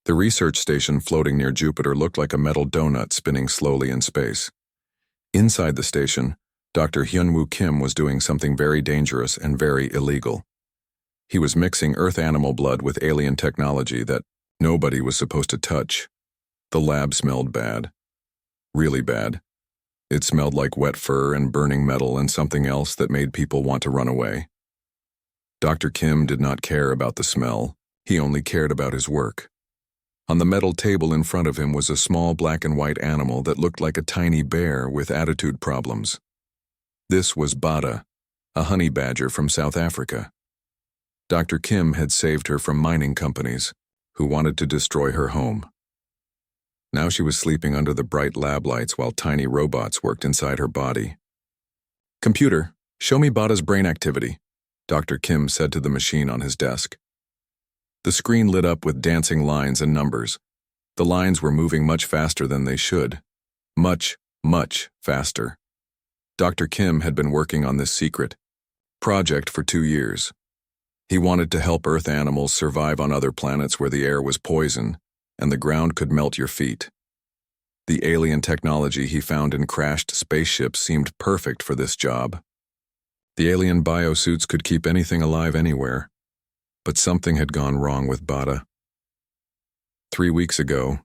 The research station floating near Jupiter looked like a metal donut spinning slowly in space. Inside the station, Dr. Hyunwoo Kim was doing something very dangerous and very illegal. He was mixing Earth animal blood with alien technology that nobody was supposed to touch. The lab smelled bad. Really bad. It smelled like wet fur and burning metal and something else that made people want to run away. Dr. Kim did not care about the smell. He only cared about his work. On the metal table in front of him was a small black and white animal that looked like a tiny bear with attitude problems. This was Bada, a honey badger from South Africa. Dr. Kim had saved her from mining companies who wanted to destroy her home. Now she was sleeping under the bright lab lights while tiny robots worked inside her body. "Computer, show me Bada's brain activity," Dr. Kim said to the machine on his desk. The screen lit up with dancing lines and numbers. The lines were moving much faster than they should. Much, much faster. Dr. Kim had been working on this secret project for 2 years. He wanted to help Earth animals survive on other planets where the air was poison and the ground could melt your feet. The alien technology he found in crashed spaceships seemed perfect for this job. The alien biosuits could keep anything alive anywhere. But something had gone wrong with Bada. 3 weeks ago,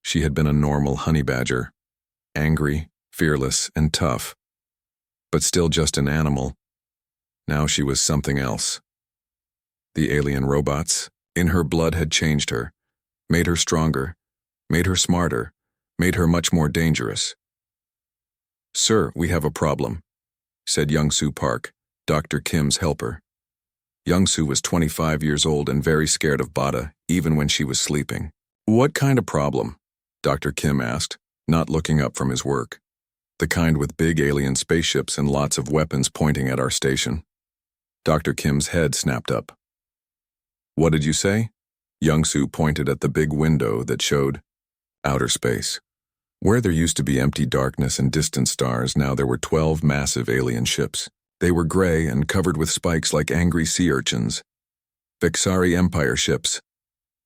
she had been a normal honey badger, angry, fearless, and tough, but still just an animal. Now she was something else. The alien robots in her blood had changed her, made her stronger, made her smarter, made her much more dangerous. "Sir, we have a problem," said Young-Soo Park, Dr. Kim's helper. Young-Soo was 25 years old and very scared of Bada, even when she was sleeping. "What kind of problem?" Dr. Kim asked, not looking up from his work. "The kind with big alien spaceships and lots of weapons pointing at our station." Dr. Kim's head snapped up. "What did you say?" Young-Soo pointed at the big window that showed outer space. Where there used to be empty darkness and distant stars, now there were 12 massive alien ships. They were gray and covered with spikes like angry sea urchins. Vexari Empire ships.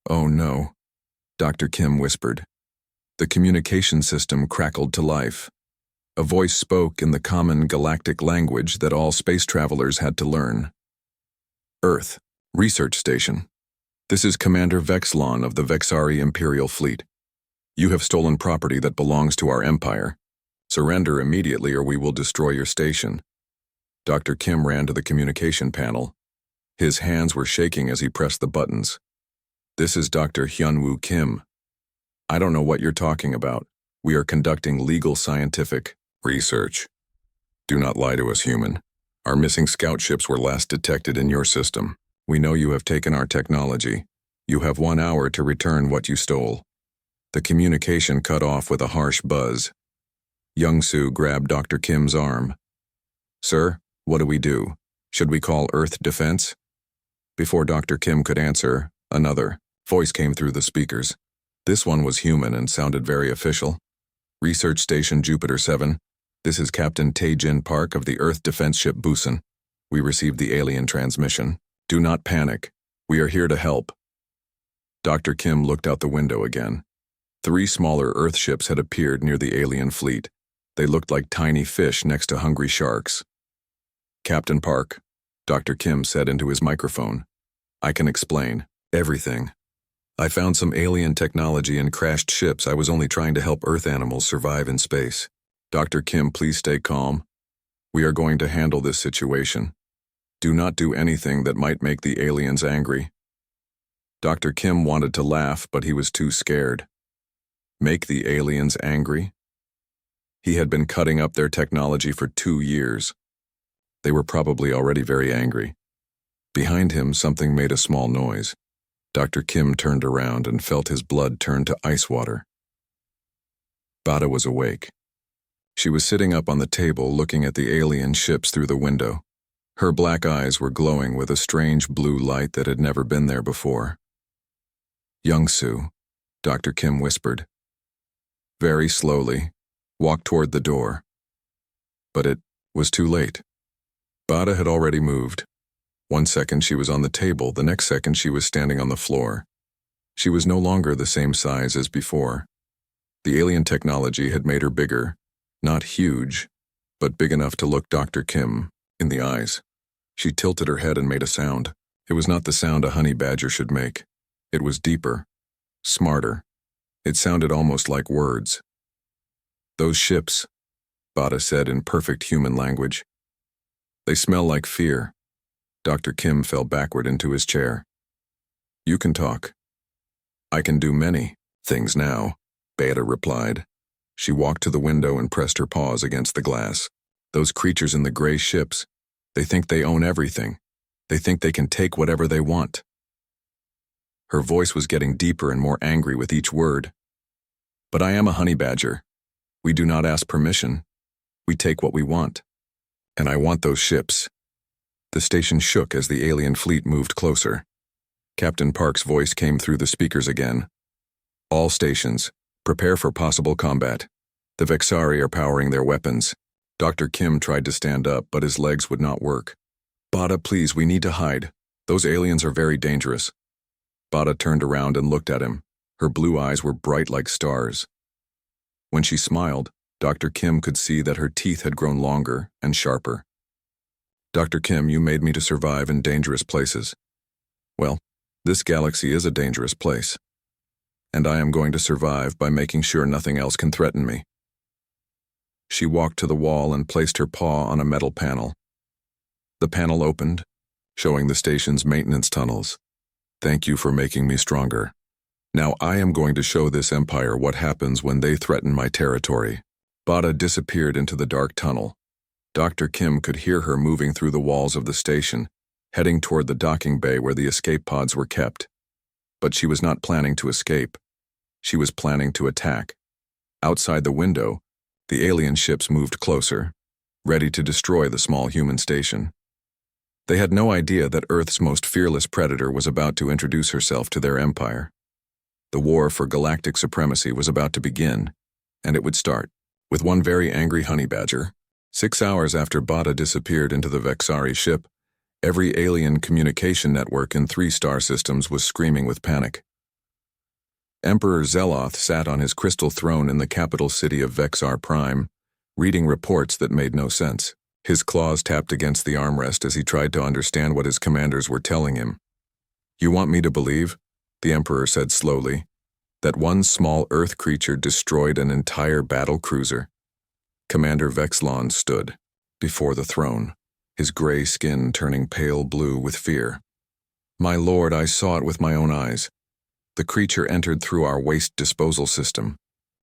"Oh no," Dr. Kim whispered. The communication system crackled to life. A voice spoke in the common galactic language that all space travelers had to learn. "Earth, Research Station. This is Commander Vexlon of the Vexari Imperial Fleet. You have stolen property that belongs to our empire. Surrender immediately or we will destroy your station." Dr. Kim ran to the communication panel. His hands were shaking as he pressed the buttons. "This is Dr. Hyunwoo Kim. I don't know what you're talking about. We are conducting legal scientific research. Do not lie to us, human. Our missing scout ships were last detected in your system. We know you have taken our technology. You have 1 hour to return what you stole." The communication cut off with a harsh buzz. Young-Soo grabbed Dr. Kim's arm. "Sir, what do we do? Should we call Earth Defense?" Before Dr. Kim could answer, another voice came through the speakers. This one was human and sounded very official. "Research Station Jupiter 7. This is Captain Tae-Jin Park of the Earth Defense Ship Busan. We received the alien transmission. Do not panic. We are here to help." Dr. Kim looked out the window again. 3 smaller Earth ships had appeared near the alien fleet. They looked like tiny fish next to hungry sharks. "Captain Park," Dr. Kim said into his microphone. "I can explain everything. I found some alien technology in crashed ships. I was only trying to help Earth animals survive in space. Dr. Kim, please stay calm. We are going to handle this situation. Do not do anything that might make the aliens angry." Dr. Kim wanted to laugh, but he was too scared. Make the aliens angry? He had been cutting up their technology for 2 years. They were probably already very angry. Behind him, something made a small noise. Dr. Kim turned around and felt his blood turn to ice water. Bada was awake. She was sitting up on the table looking at the alien ships through the window. Her black eyes were glowing with a strange blue light that had never been there before. "Young-Soo," Dr. Kim whispered. Very slowly, walked toward the door. But it was too late. Bada had already moved. 1 second she was on the table, the next second she was standing on the floor. She was no longer the same size as before. The alien technology had made her bigger, not huge, but big enough to look Dr. Kim in the eyes. She tilted her head and made a sound. It was not the sound a honey badger should make. It was deeper, smarter. It sounded almost like words. "Those ships," Bada said in perfect human language. "They smell like fear." Dr. Kim fell backward into his chair. "You can talk." "I can do many things now," Bada replied. She walked to the window and pressed her paws against the glass. "Those creatures in the gray ships, they think they own everything. They think they can take whatever they want." Her voice was getting deeper and more angry with each word. "But I am a honey badger. We do not ask permission. We take what we want. And I want those ships." The station shook as the alien fleet moved closer. Captain Park's voice came through the speakers again. "All stations, prepare for possible combat. The Vexari are powering their weapons." Dr. Kim tried to stand up, but his legs would not work. "Bada, please, we need to hide. Those aliens are very dangerous." Bada turned around and looked at him. Her blue eyes were bright like stars. When she smiled, Dr. Kim could see that her teeth had grown longer and sharper. "Dr. Kim, you made me to survive in dangerous places. Well, this galaxy is a dangerous place. And I am going to survive by making sure nothing else can threaten me." She walked to the wall and placed her paw on a metal panel. The panel opened, showing the station's maintenance tunnels. "Thank you for making me stronger. Now I am going to show this empire what happens when they threaten my territory." Bada disappeared into the dark tunnel. Dr. Kim could hear her moving through the walls of the station, heading toward the docking bay where the escape pods were kept. But she was not planning to escape. She was planning to attack. Outside the window, the alien ships moved closer, ready to destroy the small human station. They had no idea that Earth's most fearless predator was about to introduce herself to their empire. The war for galactic supremacy was about to begin, and it would start with one very angry honey badger. 6 hours after Bada disappeared into the Vexari ship, every alien communication network in 3 star systems was screaming with panic. Emperor Zeloth sat on his crystal throne in the capital city of Vexar Prime, reading reports that made no sense. His claws tapped against the armrest as he tried to understand what his commanders were telling him. "You want me to believe," the Emperor said slowly, "that one small Earth creature destroyed an entire battle cruiser?" Commander Vexlon stood before the throne, his gray skin turning pale blue with fear. "My lord, I saw it with my own eyes. The creature entered through our waste disposal system.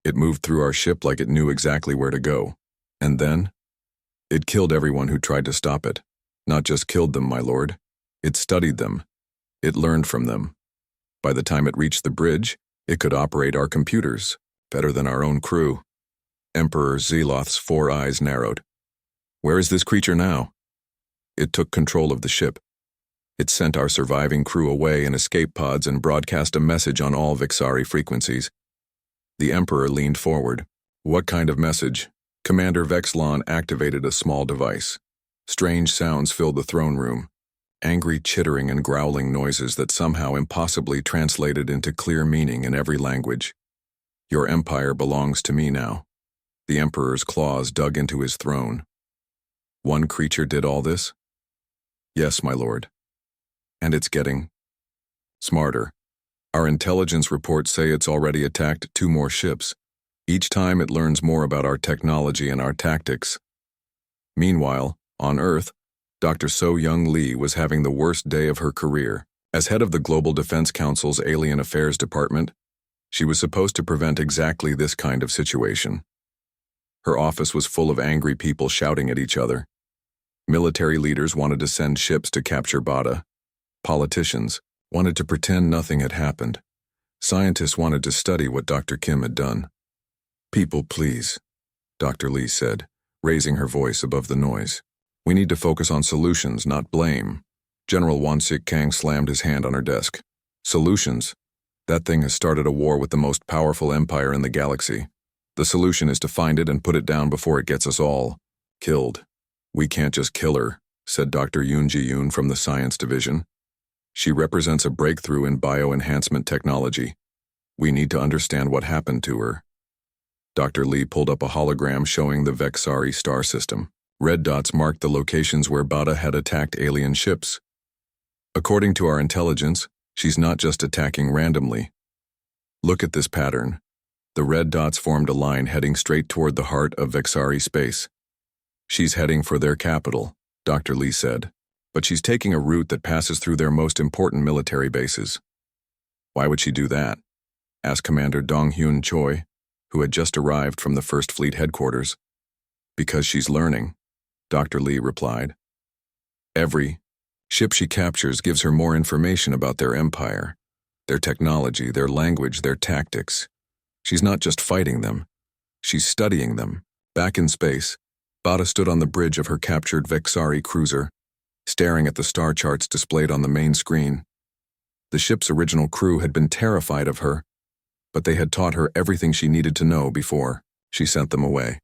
It moved through our ship like it knew exactly where to go. And then? It killed everyone who tried to stop it. Not just killed them, my lord. It studied them. It learned from them. By the time it reached the bridge, it could operate our computers better than our own crew." Emperor Zeloth's 4 eyes narrowed. "Where is this creature now?" "It took control of the ship. It sent our surviving crew away in escape pods and broadcast a message on all Vexari frequencies." The Emperor leaned forward. "What kind of message?" Commander Vexlon activated a small device. Strange sounds filled the throne room, angry chittering and growling noises that somehow impossibly translated into clear meaning in every language. "Your empire belongs to me now." The Emperor's claws dug into his throne. "One creature did all this?" "Yes, my lord. And it's getting smarter. Our intelligence reports say it's already attacked 2 more ships. Each time it learns more about our technology and our tactics." Meanwhile, on Earth, Dr. So-Young Lee was having the worst day of her career. As head of the Global Defense Council's Alien Affairs Department, she was supposed to prevent exactly this kind of situation. Her office was full of angry people shouting at each other. Military leaders wanted to send ships to capture Bada. Politicians wanted to pretend nothing had happened. Scientists wanted to study what Dr. Kim had done. "People, please," Dr. Lee said, raising her voice above the noise. "We need to focus on solutions, not blame." General Wansik Kang slammed his hand on her desk. "Solutions? That thing has started a war with the most powerful empire in the galaxy. The solution is to find it and put it down before it gets us all killed." "We can't just kill her," said Dr. Yoon Ji-yoon from the Science Division. She represents a breakthrough in bioenhancement technology. We need to understand what happened to her. Dr. Lee pulled up a hologram showing the Vexari star system. Red dots marked the locations where Bada had attacked alien ships. According to our intelligence, she's not just attacking randomly. Look at this pattern. The red dots formed a line heading straight toward the heart of Vexari space. She's heading for their capital, Dr. Lee said, but she's taking a route that passes through their most important military bases. Why would she do that? Asked Commander Dong-Hyun Choi, who had just arrived from the First Fleet headquarters. Because she's learning, Dr. Lee replied. Every ship she captures gives her more information about their empire, their technology, their language, their tactics. She's not just fighting them, she's studying them. Back in space, Bada stood on the bridge of her captured Vexari cruiser, staring at the star charts displayed on the main screen. The ship's original crew had been terrified of her, but they had taught her everything she needed to know before she sent them away.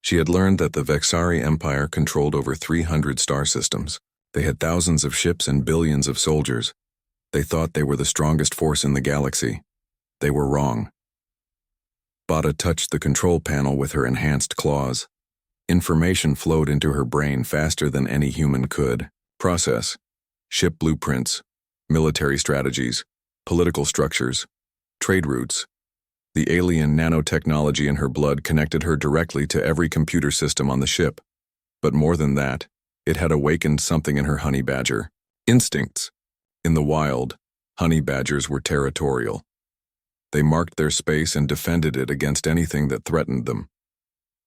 She had learned that the Vexari Empire controlled over 300 star systems. They had thousands of ships and billions of soldiers. They thought they were the strongest force in the galaxy. They were wrong. Bada touched the control panel with her enhanced claws. Information flowed into her brain faster than any human could. Process, ship blueprints, military strategies, political structures, trade routes. The alien nanotechnology in her blood connected her directly to every computer system on the ship. But more than that, it had awakened something in her honey badger. Instincts. In the wild, honey badgers were territorial. They marked their space and defended it against anything that threatened them.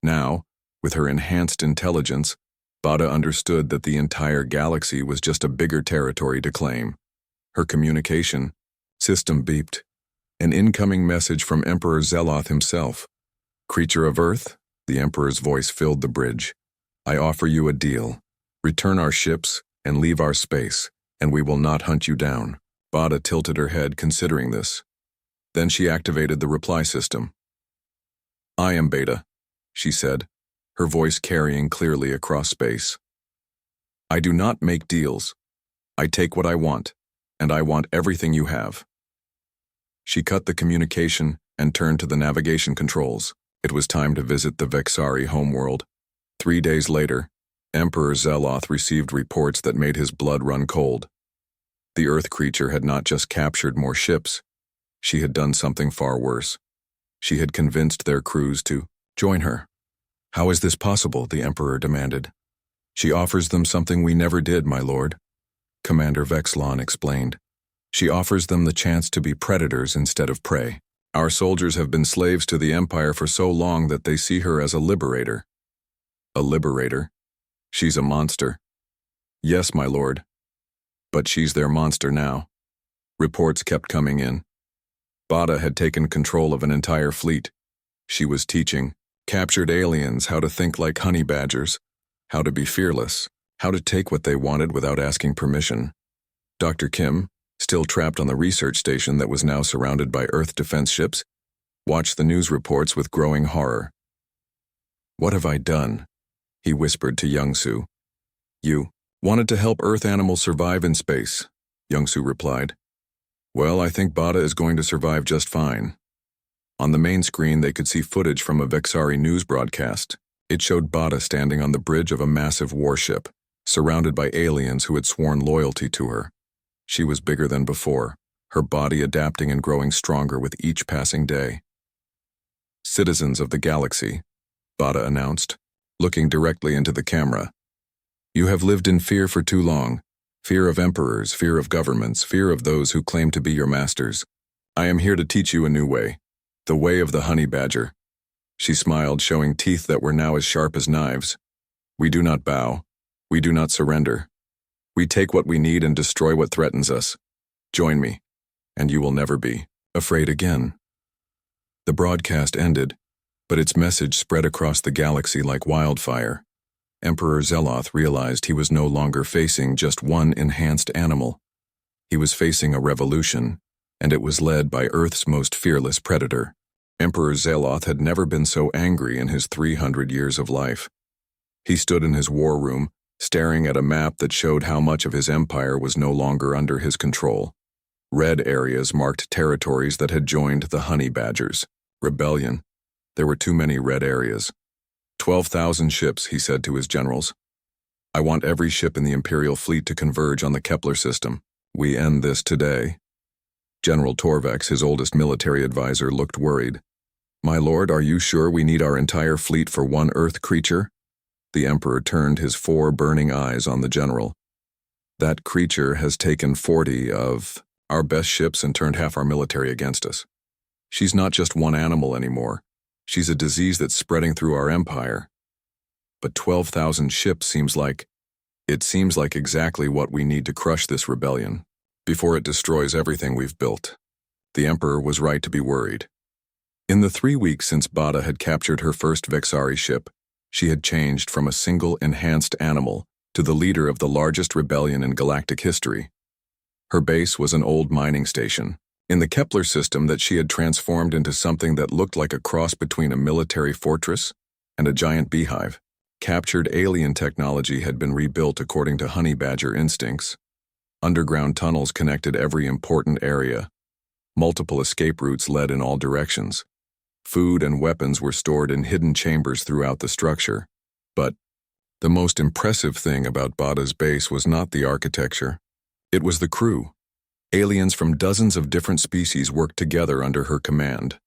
Now, with her enhanced intelligence, Bada understood that the entire galaxy was just a bigger territory to claim. Her communication system beeped. An incoming message from Emperor Zeloth himself. Creature of Earth, the Emperor's voice filled the bridge. I offer you a deal. Return our ships and leave our space, and we will not hunt you down. Bada tilted her head considering this. Then she activated the reply system. I am Beta, she said, her voice carrying clearly across space. I do not make deals. I take what I want, and I want everything you have. She cut the communication and turned to the navigation controls. It was time to visit the Vexari homeworld. 3 days later, Emperor Zeloth received reports that made his blood run cold. The Earth creature had not just captured more ships, she had done something far worse. She had convinced their crews to join her. How is this possible? The Emperor demanded. She offers them something we never did, my lord, Commander Vexlon explained. She offers them the chance to be predators instead of prey. Our soldiers have been slaves to the Empire for so long that they see her as a liberator. A liberator? She's a monster. Yes, my lord. But she's their monster now. Reports kept coming in. Bada had taken control of an entire fleet. She was teaching captured aliens how to think like honey badgers, how to be fearless, how to take what they wanted without asking permission. Dr. Kim, still trapped on the research station that was now surrounded by Earth defense ships, watched the news reports with growing horror. What have I done? He whispered to Young-soo. You wanted to help Earth animals survive in space, Young-soo replied. Well, I think Bada is going to survive just fine. On the main screen, they could see footage from a Vexari news broadcast. It showed Bada standing on the bridge of a massive warship, surrounded by aliens who had sworn loyalty to her. She was bigger than before, her body adapting and growing stronger with each passing day. Citizens of the galaxy, Bada announced, looking directly into the camera. You have lived in fear for too long. Fear of emperors, fear of governments, fear of those who claim to be your masters. I am here to teach you a new way. The way of the honey badger. She smiled, showing teeth that were now as sharp as knives. We do not bow. We do not surrender. We take what we need and destroy what threatens us. Join me, and you will never be afraid again. The broadcast ended, but its message spread across the galaxy like wildfire. Emperor Zeloth realized he was no longer facing just one enhanced animal. He was facing a revolution, and it was led by Earth's most fearless predator. Emperor Zeloth had never been so angry in his 300 years of life. He stood in his war room, staring at a map that showed how much of his empire was no longer under his control. Red areas marked territories that had joined the Honey Badgers. Rebellion. There were too many red areas. 12,000 ships, he said to his generals. I want every ship in the Imperial fleet to converge on the Kepler system. We end this today. General Torvex, his oldest military advisor, looked worried. My lord, are you sure we need our entire fleet for one Earth creature? The Emperor turned his 4 burning eyes on the general. That creature has taken 40 of our best ships and turned half our military against us. She's not just one animal anymore. She's a disease that's spreading through our empire. But 12,000 ships seems like exactly what we need to crush this rebellion, before it destroys everything we've built. The Emperor was right to be worried. In the 3 weeks since Bada had captured her first Vexari ship, she had changed from a single enhanced animal to the leader of the largest rebellion in galactic history. Her base was an old mining station in the Kepler system that she had transformed into something that looked like a cross between a military fortress and a giant beehive. Captured alien technology had been rebuilt according to honey badger instincts. Underground tunnels connected every important area. Multiple escape routes led in all directions. Food and weapons were stored in hidden chambers throughout the structure. But the most impressive thing about Bada's base was not the architecture. It was the crew. Aliens from dozens of different species worked together under her command.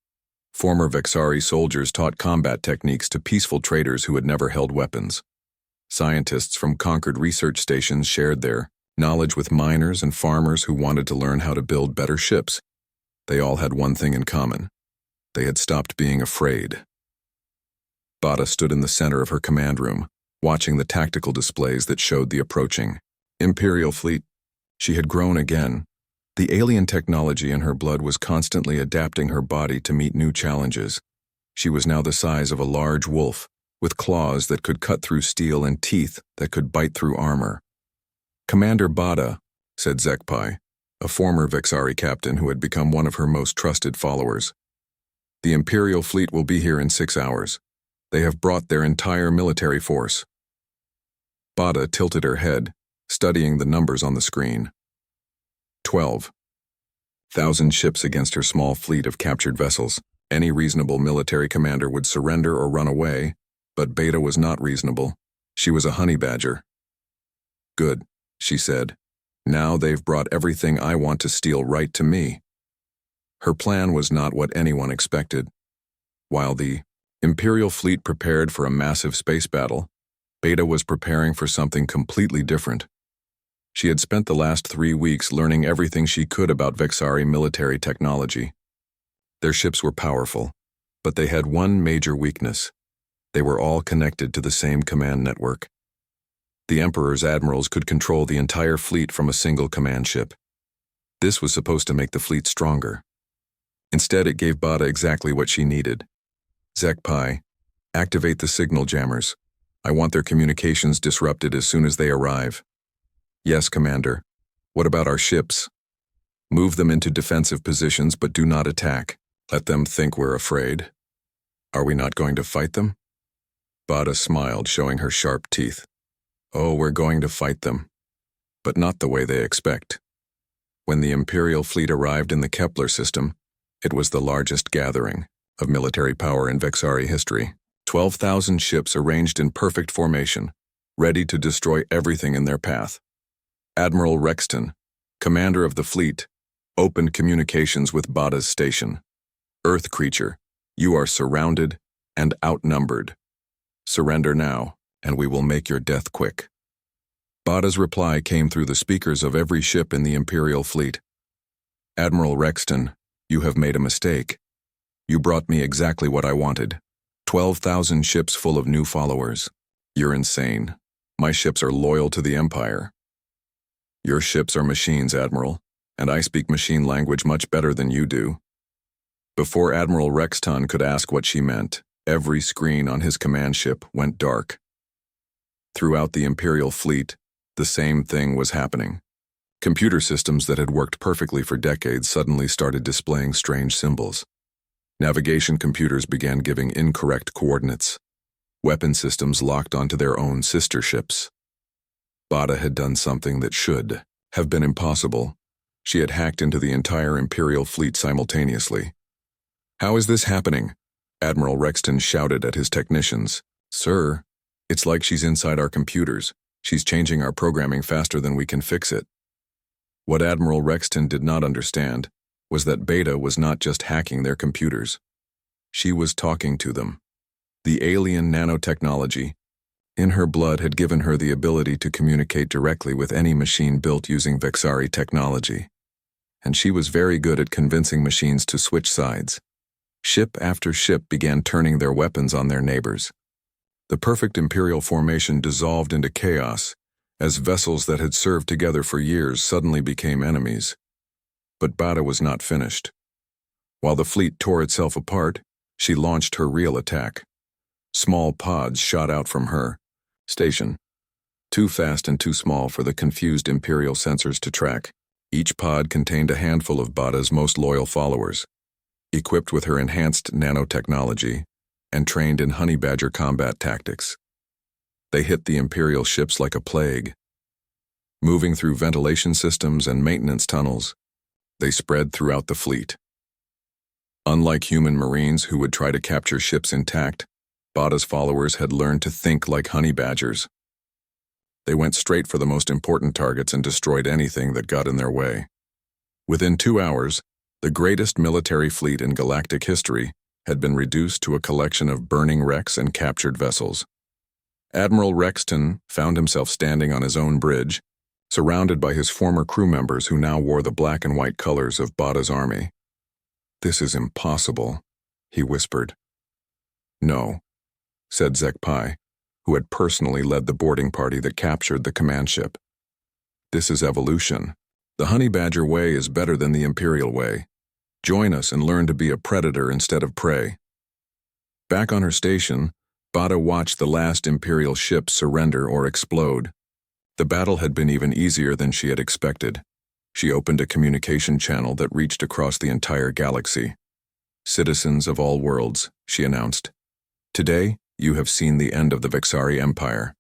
Former Vexari soldiers taught combat techniques to peaceful traders who had never held weapons. Scientists from conquered research stations shared their knowledge with miners and farmers who wanted to learn how to build better ships. They all had one thing in common. They had stopped being afraid. Bada stood in the center of her command room, watching the tactical displays that showed the approaching Imperial fleet. She had grown again. The alien technology in her blood was constantly adapting her body to meet new challenges. She was now the size of a large wolf, with claws that could cut through steel and teeth that could bite through armor. Commander Bada, said HFY, a former Vexari captain who had become one of her most trusted followers. The Imperial fleet will be here in 6 hours. They have brought their entire military force. Bada tilted her head, studying the numbers on the screen. 12,000 ships against her small fleet of captured vessels. Any reasonable military commander would surrender or run away, but Beta was not reasonable. She was a honey badger. Good, she said. Now they've brought everything I want to steal right to me. Her plan was not what anyone expected. While the Imperial fleet prepared for a massive space battle, Beta was preparing for something completely different. She had spent the last 3 weeks learning everything she could about Vexari military technology. Their ships were powerful, but they had one major weakness. They were all connected to the same command network. The Emperor's admirals could control the entire fleet from a single command ship. This was supposed to make the fleet stronger. Instead, it gave Bada exactly what she needed. HFY, activate the signal jammers. I want their communications disrupted as soon as they arrive. Yes, Commander. What about our ships? Move them into defensive positions, but do not attack. Let them think we're afraid. Are we not going to fight them? Bada smiled, showing her sharp teeth. Oh, we're going to fight them. But not the way they expect. When the Imperial fleet arrived in the Kepler system, it was the largest gathering of military power in Vexari history. 12,000 ships arranged in perfect formation, ready to destroy everything in their path. Admiral Rexton, commander of the fleet, opened communications with Bada's station. Earth creature, you are surrounded and outnumbered. Surrender now, and we will make your death quick. Bada's reply came through the speakers of every ship in the Imperial fleet. Admiral Rexton, you have made a mistake. You brought me exactly what I wanted. 12,000 ships full of new followers. You're insane. My ships are loyal to the Empire. Your ships are machines, Admiral, and I speak machine language much better than you do. Before Admiral Rexton could ask what she meant, every screen on his command ship went dark. Throughout the Imperial fleet, the same thing was happening. Computer systems that had worked perfectly for decades suddenly started displaying strange symbols. Navigation computers began giving incorrect coordinates. Weapon systems locked onto their own sister ships. Bada had done something that should have been impossible. She had hacked into the entire Imperial fleet simultaneously. "How is this happening?" Admiral Rexton shouted at his technicians. "Sir, it's like she's inside our computers. She's changing our programming faster than we can fix it." What Admiral Rexton did not understand was that Beta was not just hacking their computers. She was talking to them. The alien nanotechnology in her blood had given her the ability to communicate directly with any machine built using Vexari technology. And she was very good at convincing machines to switch sides. Ship after ship began turning their weapons on their neighbors. The perfect Imperial formation dissolved into chaos as vessels that had served together for years suddenly became enemies. But Bada was not finished. While the fleet tore itself apart, she launched her real attack. Small pods shot out from her station, too fast and too small for the confused Imperial sensors to track. Each pod contained a handful of Bada's most loyal followers, equipped with her enhanced nanotechnology and trained in honey badger combat tactics. They hit the Imperial ships like a plague. Moving through ventilation systems and maintenance tunnels, they spread throughout the fleet. Unlike human marines who would try to capture ships intact, Bada's followers had learned to think like honey badgers. They went straight for the most important targets and destroyed anything that got in their way. Within 2 hours, the greatest military fleet in galactic history had been reduced to a collection of burning wrecks and captured vessels. Admiral Rexton found himself standing on his own bridge, surrounded by his former crew members who now wore the black and white colors of Bada's army. "This is impossible," he whispered. "No," said Zekpai, who had personally led the boarding party that captured the command ship. "This is evolution. The Honey Badger way is better than the Imperial way. Join us and learn to be a predator instead of prey." Back on her station, Bada watched the last Imperial ship surrender or explode. The battle had been even easier than she had expected. She opened a communication channel that reached across the entire galaxy. "Citizens of all worlds," she announced. "Today, you have seen the end of the Vexari Empire.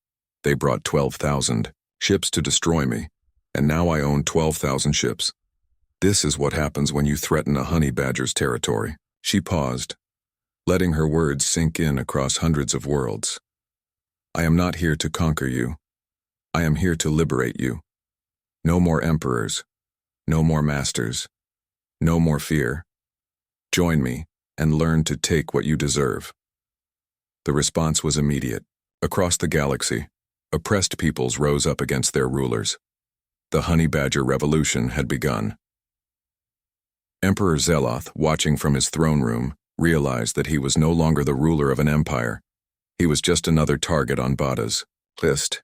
They brought 12,000 ships to destroy me, and now I own 12,000 ships. This is what happens when you threaten a honey badger's territory." She paused, letting her words sink in across hundreds of worlds. "I am not here to conquer you. I am here to liberate you. No more emperors. No more masters. No more fear. Join me and learn to take what you deserve." The response was immediate. Across the galaxy, oppressed peoples rose up against their rulers. The Honey Badger Revolution had begun. Emperor Zeloth, watching from his throne room, realized that he was no longer the ruler of an empire. He was just another target on Bada's list.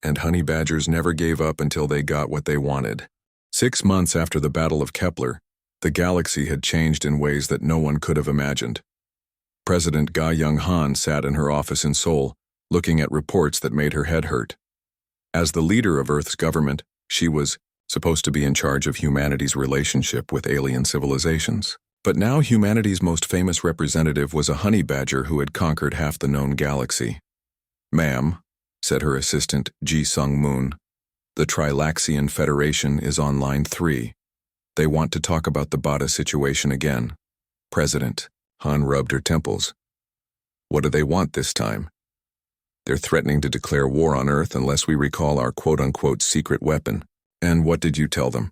And honey badgers never gave up until they got what they wanted. 6 months after the Battle of Kepler, the galaxy had changed in ways that no one could have imagined. President Ga Young-han sat in her office in Seoul, looking at reports that made her head hurt. As the leader of Earth's government, she was supposed to be in charge of humanity's relationship with alien civilizations. But now humanity's most famous representative was a honey badger who had conquered half the known galaxy. "Ma'am," said her assistant, Ji Sung-moon, "the Trilaxian Federation is on line 3. They want to talk about the Bada situation again." President Han rubbed her temples. "What do they want this time?" "They're threatening to declare war on Earth unless we recall our quote-unquote secret weapon." "And what did you tell them?"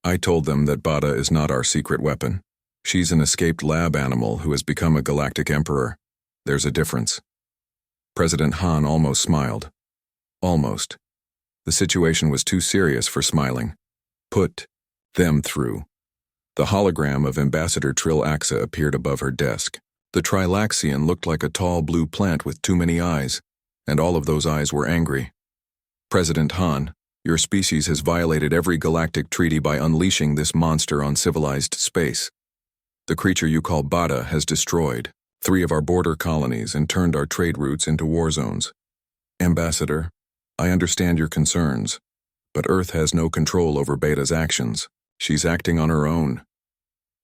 "I told them that Bada is not our secret weapon. She's an escaped lab animal who has become a galactic emperor. There's a difference." President Han almost smiled. Almost. The situation was too serious for smiling. "Put them through." The hologram of Ambassador Trill Axa appeared above her desk. The Trilaxian looked like a tall blue plant with too many eyes, and all of those eyes were angry. "President Han, your species has violated every galactic treaty by unleashing this monster on civilized space. The creature you call Bada has destroyed 3 of our border colonies and turned our trade routes into war zones. Ambassador, I understand your concerns, but Earth has no control over Beta's actions. She's acting on her own.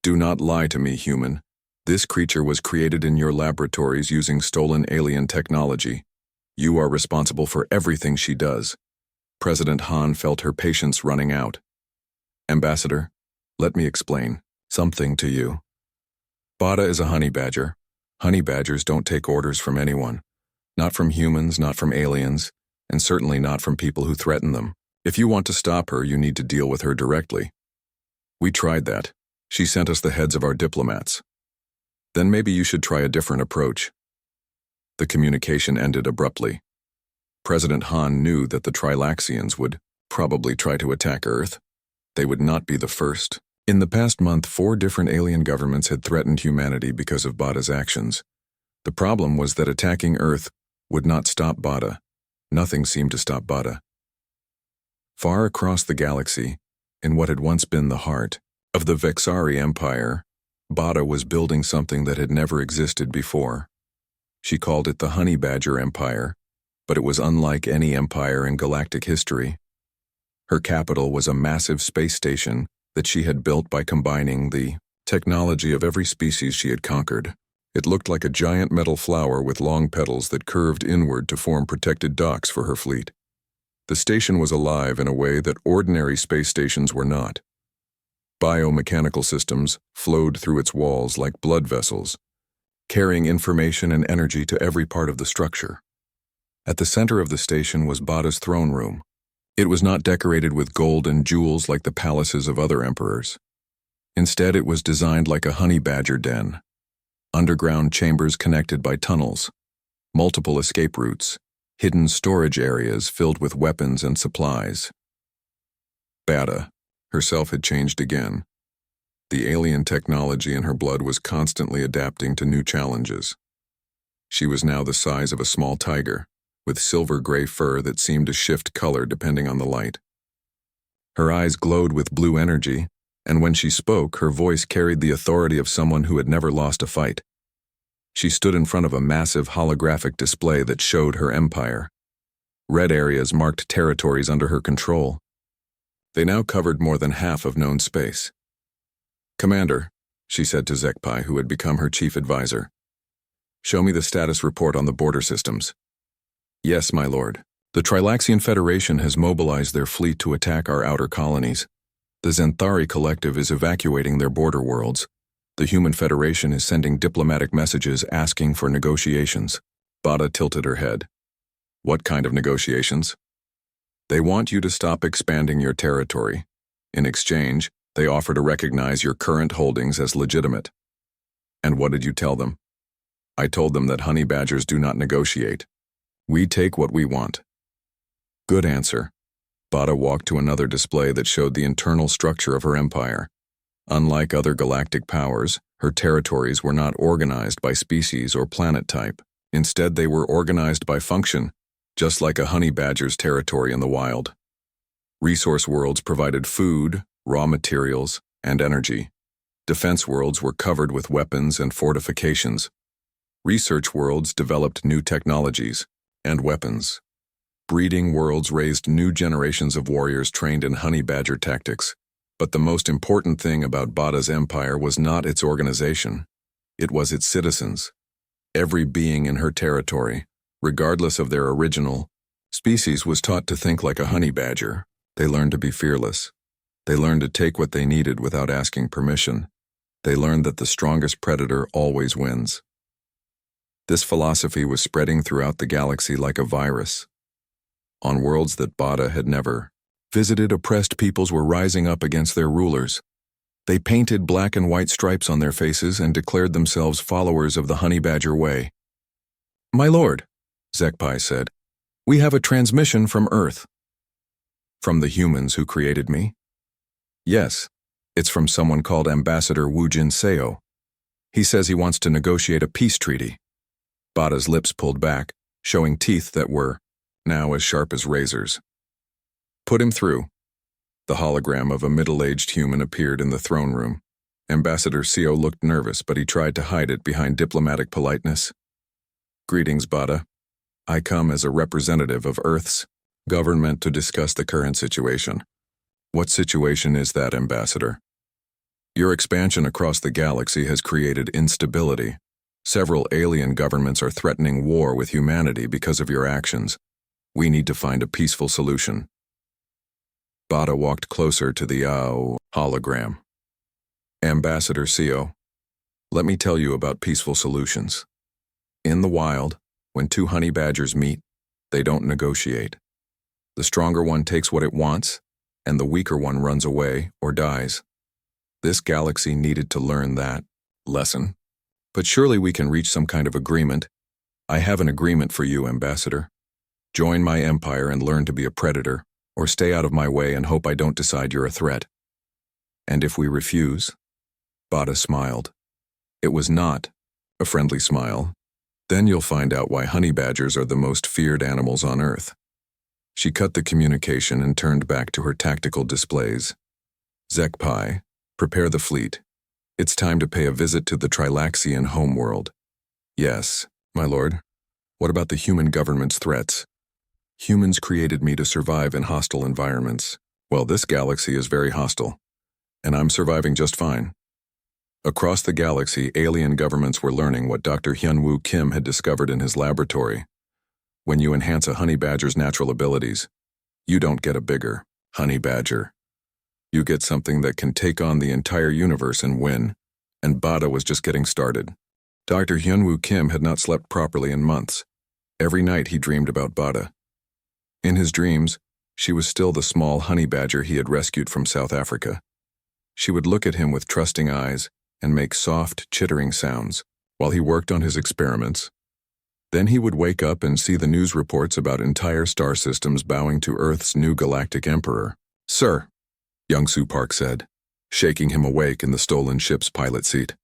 Do not lie to me, human. This creature was created in your laboratories using stolen alien technology. You are responsible for everything she does. President Han felt her patience running out. Ambassador, let me explain something to you. Bada is a honey badger. Honey badgers don't take orders from anyone. Not from humans, not from aliens, and certainly not from people who threaten them. If you want to stop her, you need to deal with her directly. We tried that. She sent us the heads of our diplomats. Then maybe you should try a different approach. The communication ended abruptly. President Han knew that the Trilaxians would probably try to attack Earth. They would not be the first. In the past month, 4 different alien governments had threatened humanity because of Bada's actions. The problem was that attacking Earth would not stop Bada. Nothing seemed to stop Bada. Far across the galaxy, in what had once been the heart of the Vexari Empire, Bada was building something that had never existed before. She called it the Honey Badger Empire, but it was unlike any empire in galactic history. Her capital was a massive space station that she had built by combining the technology of every species she had conquered. It looked like a giant metal flower with long petals that curved inward to form protected docks for her fleet. The station was alive in a way that ordinary space stations were not. Biomechanical systems flowed through its walls like blood vessels, carrying information and energy to every part of the structure. At the center of the station was Bada's throne room. It was not decorated with gold and jewels like the palaces of other emperors. Instead, it was designed like a honey badger den. Underground chambers connected by tunnels, multiple escape routes, hidden storage areas filled with weapons and supplies. Bada herself had changed again. The alien technology in her blood was constantly adapting to new challenges. She was now the size of a small tiger, with silver-gray fur that seemed to shift color depending on the light. Her eyes glowed with blue energy, and when she spoke, her voice carried the authority of someone who had never lost a fight. She stood in front of a massive holographic display that showed her empire. Red areas marked territories under her control. They now covered more than half of known space. "Commander," she said to HFY, who had become her chief advisor, "show me the status report on the border systems." "Yes, my lord. The Trilaxian Federation has mobilized their fleet to attack our outer colonies. The Zenthari Collective is evacuating their border worlds. The Human Federation is sending diplomatic messages asking for negotiations." Bada tilted her head. "What kind of negotiations?" "They want you to stop expanding your territory. In exchange, they offer to recognize your current holdings as legitimate." "And what did you tell them?" "I told them that honey badgers do not negotiate. We take what we want." "Good answer." Bada walked to another display that showed the internal structure of her empire. Unlike other galactic powers, her territories were not organized by species or planet type. Instead, they were organized by function, just like a honey badger's territory in the wild. Resource worlds provided food, raw materials, and energy. Defense worlds were covered with weapons and fortifications. Research worlds developed new technologies and weapons. Breeding worlds raised new generations of warriors trained in honey badger tactics. But the most important thing about Bada's empire was not its organization. It was its citizens. Every being in her territory, regardless of their original species, was taught to think like a honey badger. They learned to be fearless. They learned to take what they needed without asking permission. They learned that the strongest predator always wins. This philosophy was spreading throughout the galaxy like a virus. On worlds that Bada had never visited, oppressed peoples were rising up against their rulers. They painted black and white stripes on their faces and declared themselves followers of the honey badger way. "My lord," HFY said, "we have a transmission from Earth." "From the humans who created me?" "Yes, it's from someone called Ambassador Woojin Seo. He says he wants to negotiate a peace treaty." Bada's lips pulled back, showing teeth that were now as sharp as razors. "Put him through." The hologram of a middle-aged human appeared in the throne room. Ambassador Seo looked nervous, but he tried to hide it behind diplomatic politeness. "Greetings, Bada. I come as a representative of Earth's government to discuss the current situation." "What situation is that, Ambassador?" "Your expansion across the galaxy has created instability. Several alien governments are threatening war with humanity because of your actions. We need to find a peaceful solution." Bada walked closer to the hologram. Ambassador CO, let me tell you about peaceful solutions. In the wild, when two honey badgers meet, they don't negotiate. The stronger one takes what it wants, and the weaker one runs away or dies. This galaxy needed to learn that lesson. But surely we can reach some kind of agreement. I have an agreement for you, Ambassador. Join my empire and learn to be a predator, or stay out of my way and hope I don't decide you're a threat. And if we refuse? Bada smiled. It was not a friendly smile. Then you'll find out why honey badgers are the most feared animals on Earth. She cut the communication and turned back to her tactical displays. HFY, prepare the fleet. It's time to pay a visit to the Trilaxian homeworld. Yes, my lord. What about the human government's threats? Humans created me to survive in hostile environments. Well, this galaxy is very hostile, and I'm surviving just fine. Across the galaxy, alien governments were learning what Dr. Hyunwoo Kim had discovered in his laboratory. When you enhance a honey badger's natural abilities, you don't get a bigger honey badger. You get something that can take on the entire universe and win, and Bada was just getting started. Dr. Hyunwoo Kim had not slept properly in months. Every night he dreamed about Bada. In his dreams, she was still the small honey badger he had rescued from South Africa. She would look at him with trusting eyes and make soft, chittering sounds while he worked on his experiments. Then he would wake up and see the news reports about entire star systems bowing to Earth's new galactic emperor. Sir, Young-Soo Park said, shaking him awake in the stolen ship's pilot seat.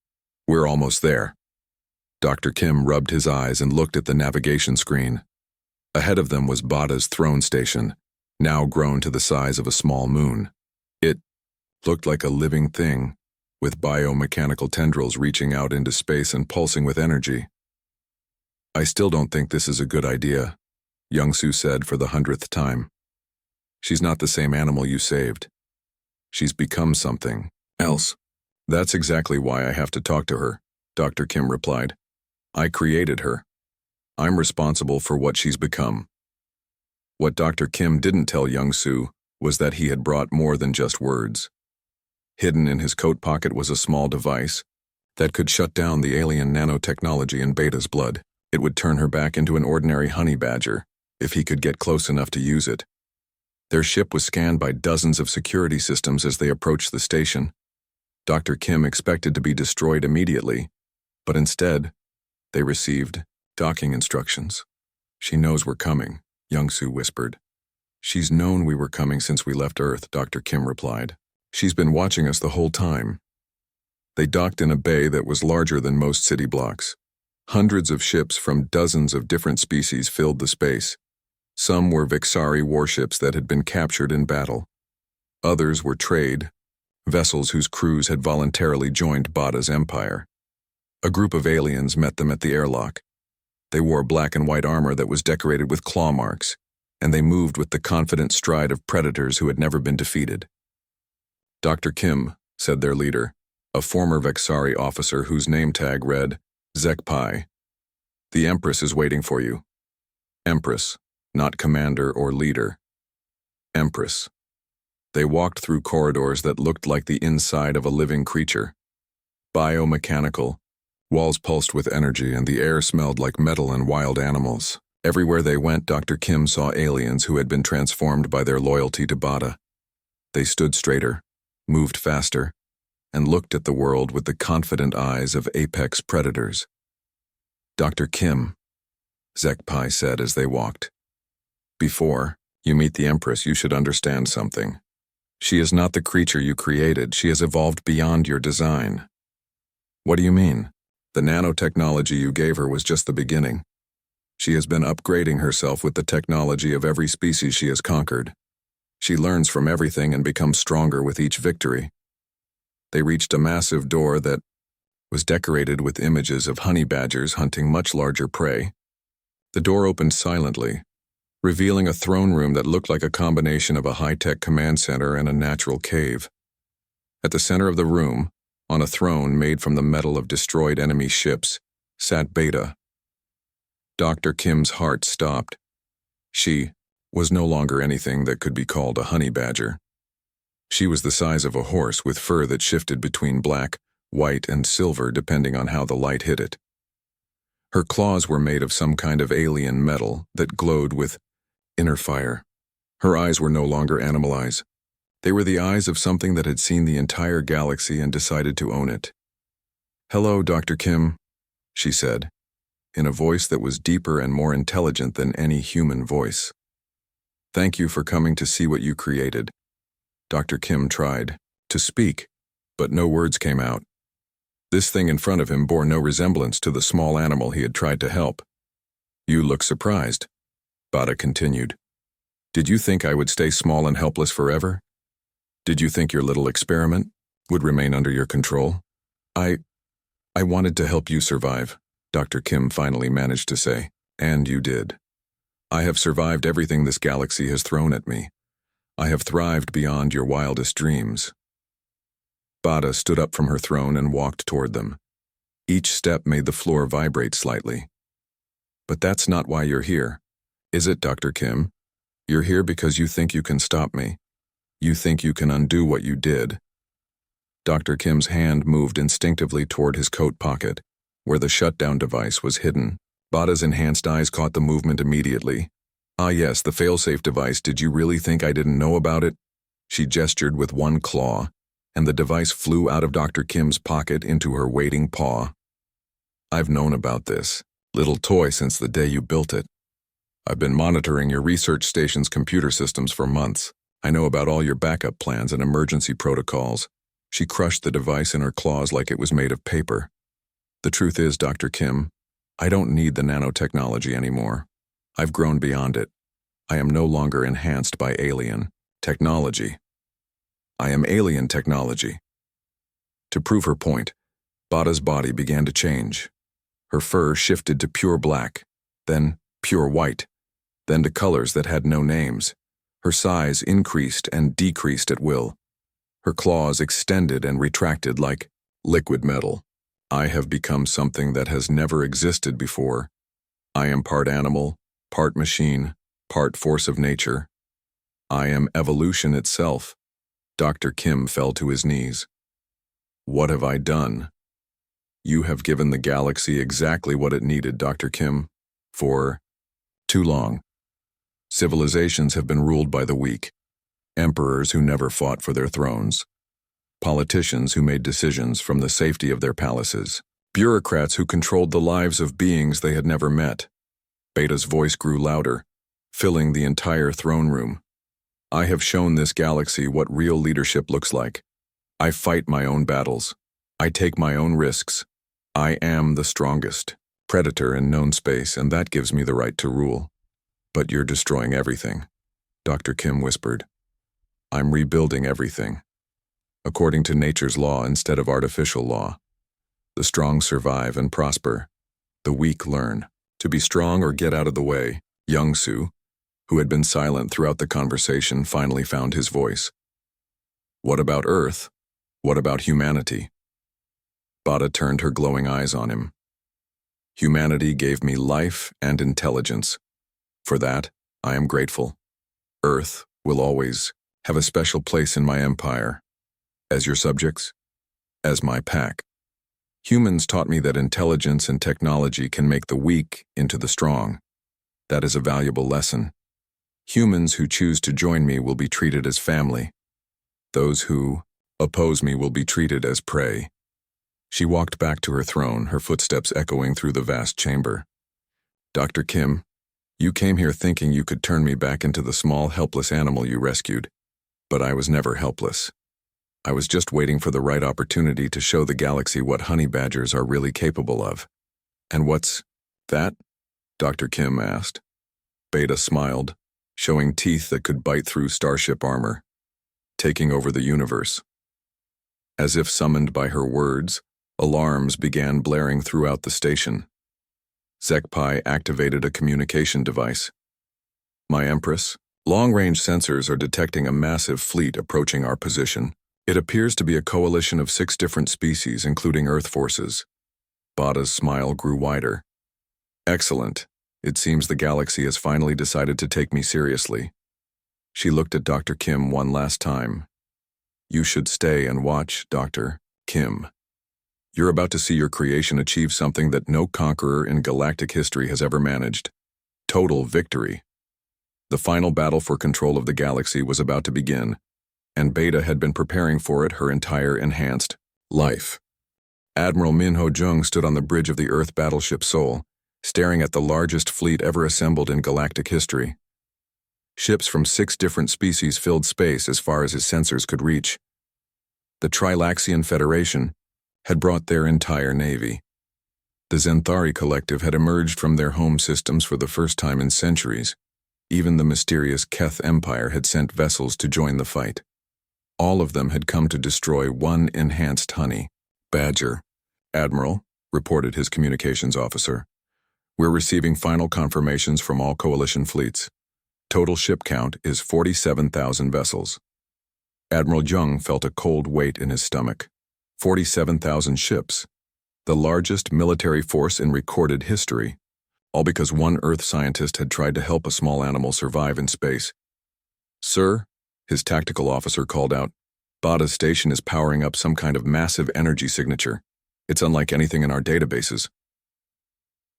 We're almost there. Dr. Kim rubbed his eyes and looked at the navigation screen. Ahead of them was Bada's throne station, now grown to the size of a small moon. It looked like a living thing, with biomechanical tendrils reaching out into space and pulsing with energy. I still don't think this is a good idea, Young-Soo said for the 100th time. She's not the same animal you saved. She's become something else. That's exactly why I have to talk to her, Dr. Kim replied. I created her. I'm responsible for what she's become. What Dr. Kim didn't tell Young-Soo was that he had brought more than just words. Hidden in his coat pocket was a small device that could shut down the alien nanotechnology in Beta's blood. It would turn her back into an ordinary honey badger if he could get close enough to use it. Their ship was scanned by dozens of security systems as they approached the station. Dr. Kim expected to be destroyed immediately, but instead, they received docking instructions. She knows we're coming, Young-Soo whispered. She's known we were coming since we left Earth, Dr. Kim replied. She's been watching us the whole time. They docked in a bay that was larger than most city blocks. Hundreds of ships from dozens of different species filled the space. Some were Vixari warships that had been captured in battle. Others were trade vessels whose crews had voluntarily joined Bada's empire. A group of aliens met them at the airlock. They wore black and white armor that was decorated with claw marks, and they moved with the confident stride of predators who had never been defeated. Dr. Kim, said their leader, a former Vexari officer whose name tag read, HFY. The Empress is waiting for you. Empress, not commander or leader. Empress. They walked through corridors that looked like the inside of a living creature. Biomechanical. Walls pulsed with energy and the air smelled like metal and wild animals. Everywhere they went, Dr. Kim saw aliens who had been transformed by their loyalty to Bada. They stood straighter, moved faster, and looked at the world with the confident eyes of apex predators. Dr. Kim, HFY said as they walked. Before you meet the Empress, you should understand something. She is not the creature you created. She has evolved beyond your design. What do you mean? The nanotechnology you gave her was just the beginning. She has been upgrading herself with the technology of every species she has conquered. She learns from everything and becomes stronger with each victory. They reached a massive door that was decorated with images of honey badgers hunting much larger prey. The door opened silently, revealing a throne room that looked like a combination of a high-tech command center and a natural cave. At the center of the room, on a throne made from the metal of destroyed enemy ships, sat Beta. Dr. Kim's heart stopped. She was no longer anything that could be called a honey badger. She was the size of a horse with fur that shifted between black, white, and silver depending on how the light hit it. Her claws were made of some kind of alien metal that glowed with inner fire. Her eyes were no longer animal eyes. They were the eyes of something that had seen the entire galaxy and decided to own it. "Hello, Dr. Kim," she said, in a voice that was deeper and more intelligent than any human voice. "Thank you for coming to see what you created." Dr. Kim tried to speak, but no words came out. This thing in front of him bore no resemblance to the small animal he had tried to help. "You look surprised," Bada continued. "Did you think I would stay small and helpless forever? Did you think your little experiment would remain under your control? I wanted to help you survive," Dr. Kim finally managed to say, "and you did. I have survived everything this galaxy has thrown at me. I have thrived beyond your wildest dreams." Bada stood up from her throne and walked toward them. Each step made the floor vibrate slightly. "But that's not why you're here, is it, Dr. Kim? You're here because you think you can stop me. You think you can undo what you did." Dr. Kim's hand moved instinctively toward his coat pocket, where the shutdown device was hidden. Bada's enhanced eyes caught the movement immediately. "Ah yes, the failsafe device. Did you really think I didn't know about it?" She gestured with one claw, and the device flew out of Dr. Kim's pocket into her waiting paw. "I've known about this little toy since the day you built it. I've been monitoring your research station's computer systems for months. I know about all your backup plans and emergency protocols." She crushed the device in her claws like it was made of paper. "The truth is, Dr. Kim, I don't need the nanotechnology anymore. I've grown beyond it. I am no longer enhanced by alien technology. I am alien technology." To prove her point, Bada's body began to change. Her fur shifted to pure black, then pure white, then to colors that had no names. Her size increased and decreased at will. Her claws extended and retracted like liquid metal. "I have become something that has never existed before. I am part animal, part machine, part force of nature. I am evolution itself." Dr. Kim fell to his knees. "What have I done?" "You have given the galaxy exactly what it needed, Dr. Kim. For too long. Civilizations have been ruled by the weak. Emperors who never fought for their thrones. Politicians who made decisions from the safety of their palaces. Bureaucrats who controlled the lives of beings they had never met." Beta's voice grew louder, filling the entire throne room. "I have shown this galaxy what real leadership looks like. I fight my own battles. I take my own risks. I am the strongest predator in known space, and that gives me the right to rule." "But you're destroying everything," Dr. Kim whispered. "I'm rebuilding everything. According to nature's law instead of artificial law. The strong survive and prosper. The weak learn to be strong or get out of the way." Young-Soo, who had been silent throughout the conversation, finally found his voice. "What about Earth? What about humanity?" Bada turned her glowing eyes on him. "Humanity gave me life and intelligence. For that, I am grateful. Earth will always have a special place in my empire. As your subjects, as my pack. Humans taught me that intelligence and technology can make the weak into the strong. That is a valuable lesson. Humans who choose to join me will be treated as family. Those who oppose me will be treated as prey." She walked back to her throne, her footsteps echoing through the vast chamber. "Dr. Kim, you came here thinking you could turn me back into the small, helpless animal you rescued. But I was never helpless. I was just waiting for the right opportunity to show the galaxy what honey badgers are really capable of." "And what's that?" Dr. Kim asked. Beta smiled, showing teeth that could bite through starship armor. "Taking over the universe." As if summoned by her words, alarms began blaring throughout the station. HFY activated a communication device. "My Empress, long-range sensors are detecting a massive fleet approaching our position. It appears to be a coalition of 6 different species, including Earth forces." Bada's smile grew wider. "Excellent. It seems the galaxy has finally decided to take me seriously." She looked at Dr. Kim one last time. You should stay and watch, Dr. Kim. You're about to see your creation achieve something that no conqueror in galactic history has ever managed. Total victory. The final battle for control of the galaxy was about to begin, and Beta had been preparing for it her entire enhanced life. Admiral Min Ho Jung stood on the bridge of the Earth battleship Seoul, staring at the largest fleet ever assembled in galactic history. Ships from 6 different species filled space as far as his sensors could reach. The Trilaxian Federation had brought their entire navy. The Zenthari Collective had emerged from their home systems for the first time in centuries. Even the mysterious Keth Empire had sent vessels to join the fight. All of them had come to destroy one enhanced honey. Badger. Admiral, reported his communications officer. We're receiving final confirmations from all coalition fleets. Total ship count is 47,000 vessels. Admiral Jung felt a cold weight in his stomach. 47,000 ships. The largest military force in recorded history. All because one Earth scientist had tried to help a small animal survive in space. Sir, his tactical officer called out, Bada's station is powering up some kind of massive energy signature. It's unlike anything in our databases.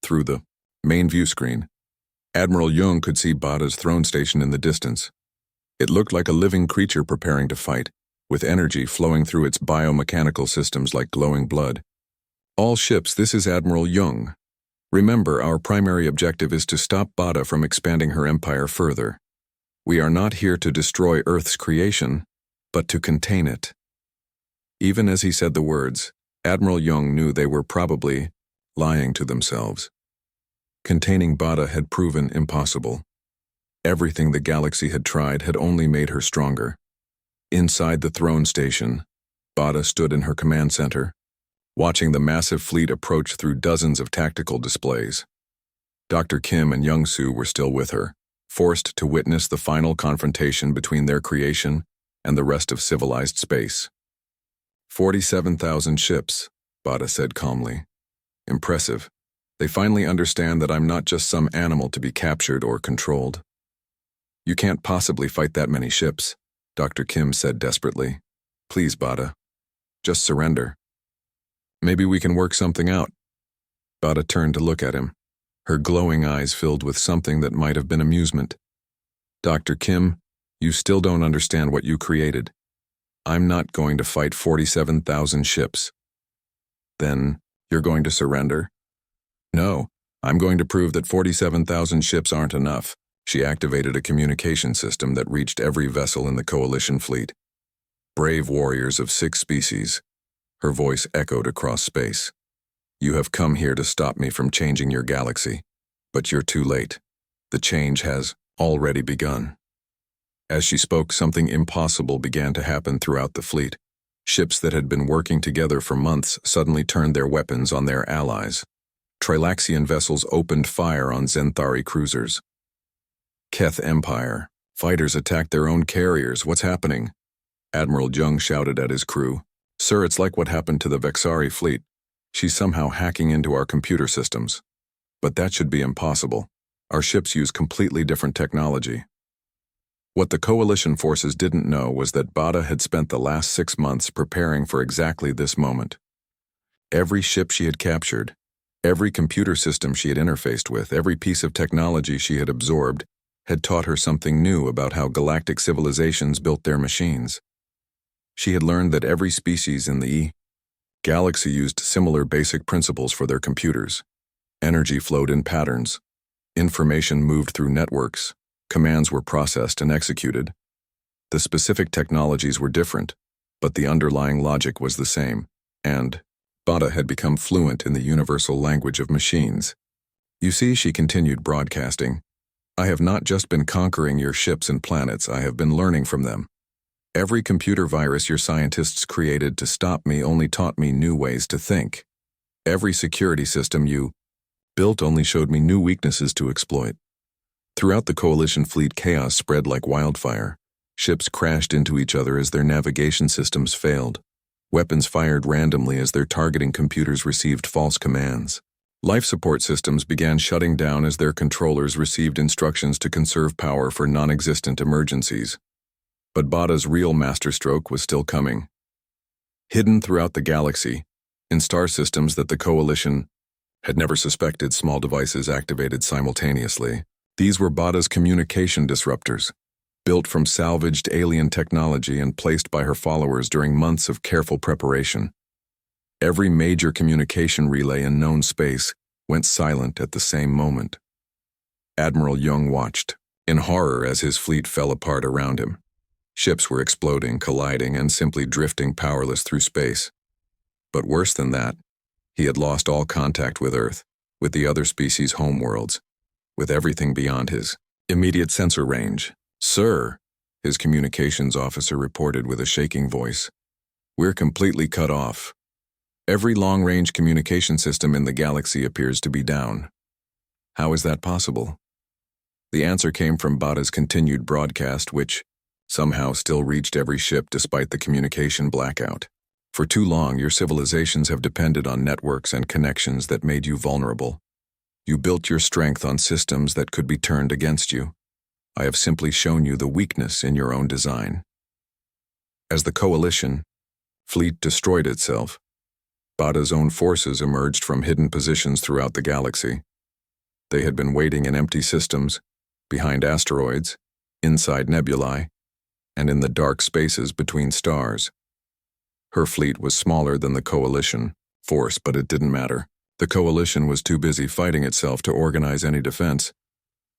Through the main view screen, Admiral Jung could see Bada's throne station in the distance. It looked like a living creature preparing to fight, with energy flowing through its biomechanical systems like glowing blood. All ships, this is Admiral Jung. Remember, our primary objective is to stop Bada from expanding her empire further. We are not here to destroy Earth's creation, but to contain it. Even as he said the words, Admiral Jung knew they were probably lying to themselves. Containing Bada had proven impossible. Everything the galaxy had tried had only made her stronger. Inside the throne station, Bada stood in her command center, watching the massive fleet approach through dozens of tactical displays. Dr. Kim and Young-Soo were still with her, forced to witness the final confrontation between their creation and the rest of civilized space. 47,000 ships, Bada said calmly. Impressive. They finally understand that I'm not just some animal to be captured or controlled. You can't possibly fight that many ships, Dr. Kim said desperately. Please, Bada. Just surrender. Maybe we can work something out. Bada turned to look at him, her glowing eyes filled with something that might have been amusement. Dr. Kim, you still don't understand what you created. I'm not going to fight 47,000 ships. Then, you're going to surrender? No, I'm going to prove that 47,000 ships aren't enough. She activated a communication system that reached every vessel in the coalition fleet. Brave warriors of 6 species. Her voice echoed across space. You have come here to stop me from changing your galaxy, but you're too late. The change has already begun. As she spoke, something impossible began to happen throughout the fleet. Ships that had been working together for months suddenly turned their weapons on their allies. Trilaxian vessels opened fire on Zenthari cruisers. Keth Empire. Fighters attacked their own carriers. What's happening? Admiral Jung shouted at his crew. Sir, it's like what happened to the Vexari fleet. She's somehow hacking into our computer systems. But that should be impossible. Our ships use completely different technology. What the coalition forces didn't know was that Bada had spent the last 6 months preparing for exactly this moment. Every ship she had captured, every computer system she had interfaced with, every piece of technology she had absorbed, had taught her something new about how galactic civilizations built their machines. She had learned that every species in the galaxy used similar basic principles for their computers. Energy flowed in patterns. Information moved through networks. Commands were processed and executed. The specific technologies were different, but the underlying logic was the same, and Bada had become fluent in the universal language of machines. You see, she continued broadcasting, I have not just been conquering your ships and planets, I have been learning from them. Every computer virus your scientists created to stop me only taught me new ways to think. Every security system you built only showed me new weaknesses to exploit. Throughout the coalition fleet, chaos spread like wildfire. Ships crashed into each other as their navigation systems failed. Weapons fired randomly as their targeting computers received false commands. Life support systems began shutting down as their controllers received instructions to conserve power for non-existent emergencies. But Bada's real masterstroke was still coming. Hidden throughout the galaxy, in star systems that the Coalition had never suspected, small devices activated simultaneously. These were Bada's communication disruptors, built from salvaged alien technology and placed by her followers during months of careful preparation. Every major communication relay in known space went silent at the same moment. Admiral Young watched, in horror, as his fleet fell apart around him. Ships were exploding, colliding, and simply drifting powerless through space. But worse than that, he had lost all contact with Earth, with the other species' homeworlds, with everything beyond his immediate sensor range. "Sir," his communications officer reported with a shaking voice, "we're completely cut off. Every long-range communication system in the galaxy appears to be down." How is that possible? The answer came from Bada's continued broadcast, which somehow still reached every ship despite the communication blackout. "For too long, your civilizations have depended on networks and connections that made you vulnerable. You built your strength on systems that could be turned against you. I have simply shown you the weakness in your own design." As the Coalition fleet destroyed itself, Bada's own forces emerged from hidden positions throughout the galaxy. They had been waiting in empty systems, behind asteroids, inside nebulae, and in the dark spaces between stars. Her fleet was smaller than the Coalition force, but it didn't matter. The Coalition was too busy fighting itself to organize any defense.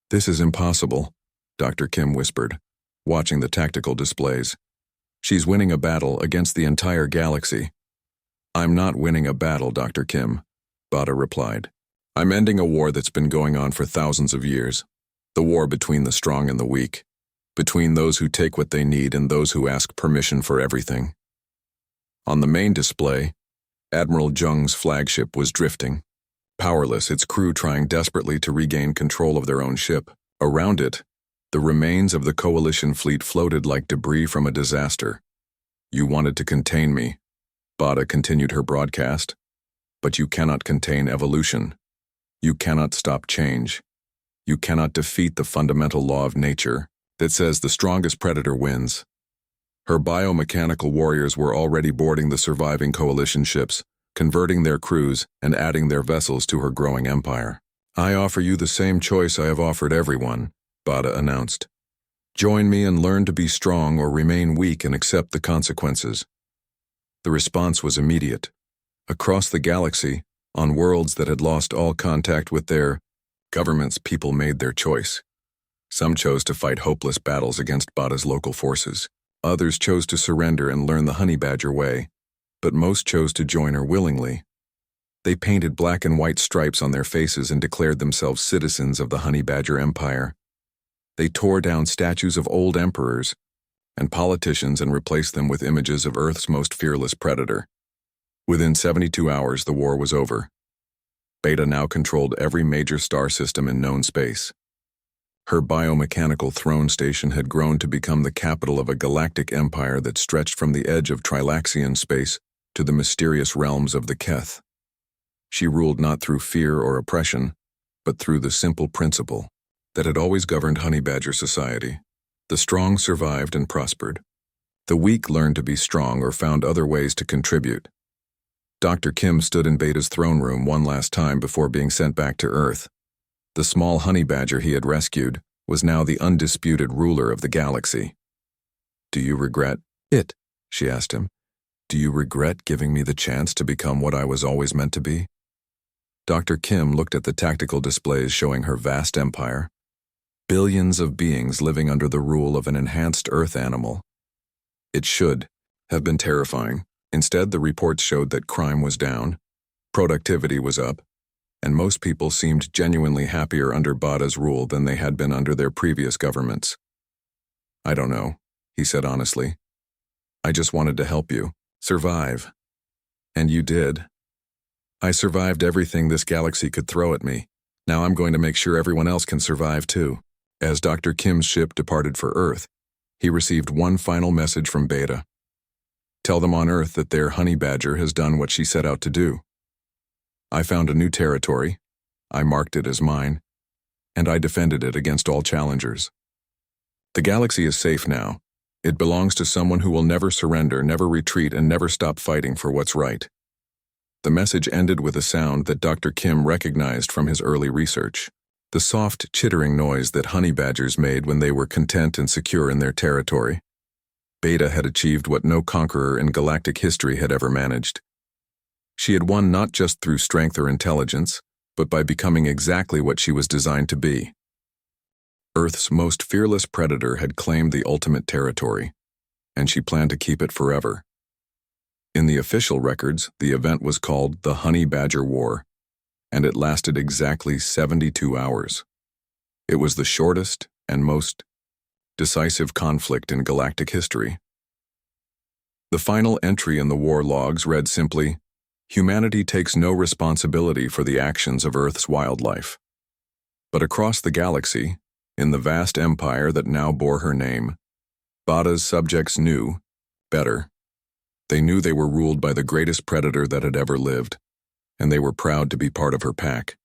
"This is impossible," Dr. Kim whispered, watching the tactical displays. "She's winning a battle against the entire galaxy." "I'm not winning a battle, Dr. Kim," Bada replied. "I'm ending a war that's been going on for thousands of years. The war between the strong and the weak, between those who take what they need and those who ask permission for everything." On the main display, Admiral Jung's flagship was drifting, powerless, its crew trying desperately to regain control of their own ship. Around it, the remains of the Coalition fleet floated like debris from a disaster. "You wanted to contain me," Bada continued her broadcast, "but you cannot contain evolution. You cannot stop change. You cannot defeat the fundamental law of nature that says the strongest predator wins." Her biomechanical warriors were already boarding the surviving Coalition ships, converting their crews and adding their vessels to her growing empire. "I offer you the same choice I have offered everyone," Bada announced. "Join me and learn to be strong, or remain weak and accept the consequences." The response was immediate. Across the galaxy, on worlds that had lost all contact with their governments, people made their choice. Some chose to fight hopeless battles against Bada's local forces. Others chose to surrender and learn the honey badger way, but most chose to join her willingly. They painted black and white stripes on their faces and declared themselves citizens of the honey badger empire. They tore down statues of old emperors and politicians and replaced them with images of Earth's most fearless predator. Within 72 hours, the war was over. Beta now controlled every major star system in known space. Her biomechanical throne station had grown to become the capital of a galactic empire that stretched from the edge of Trilaxian space to the mysterious realms of the Keth. She ruled not through fear or oppression, but through the simple principle that had always governed honey badger society. The strong survived and prospered. The weak learned to be strong or found other ways to contribute. Dr. Kim stood in Beta's throne room one last time before being sent back to Earth. The small honey badger he had rescued was now the undisputed ruler of the galaxy. "Do you regret it?" she asked him. "Do you regret giving me the chance to become what I was always meant to be?" Dr. Kim looked at the tactical displays showing her vast empire. Billions of beings living under the rule of an enhanced Earth animal. It should have been terrifying. Instead, the reports showed that crime was down, productivity was up, and most people seemed genuinely happier under Bada's rule than they had been under their previous governments. "I don't know," he said honestly. "I just wanted to help you survive. And you did. I survived everything this galaxy could throw at me. Now I'm going to make sure everyone else can survive too." As Dr. Kim's ship departed for Earth, he received one final message from Beta. "Tell them on Earth that their honey badger has done what she set out to do. I found a new territory, I marked it as mine, and I defended it against all challengers. The galaxy is safe now, It belongs to someone who will never surrender, never retreat, and never stop fighting for what's right. The message ended with a sound that Dr. Kim recognized from his early research. The soft, chittering noise that honey badgers made when they were content and secure in their territory. Beta had achieved what no conqueror in galactic history had ever managed. She had won not just through strength or intelligence, but by becoming exactly what she was designed to be. Earth's most fearless predator had claimed the ultimate territory, and she planned to keep it forever. In the official records, the event was called the Honey Badger War, and it lasted exactly 72 hours. It was the shortest and most decisive conflict in galactic history. The final entry in the war logs read simply, "Humanity takes no responsibility for the actions of Earth's wildlife." But across the galaxy, in the vast empire that now bore her name, Bada's subjects knew better. They knew they were ruled by the greatest predator that had ever lived, and they were proud to be part of her pack.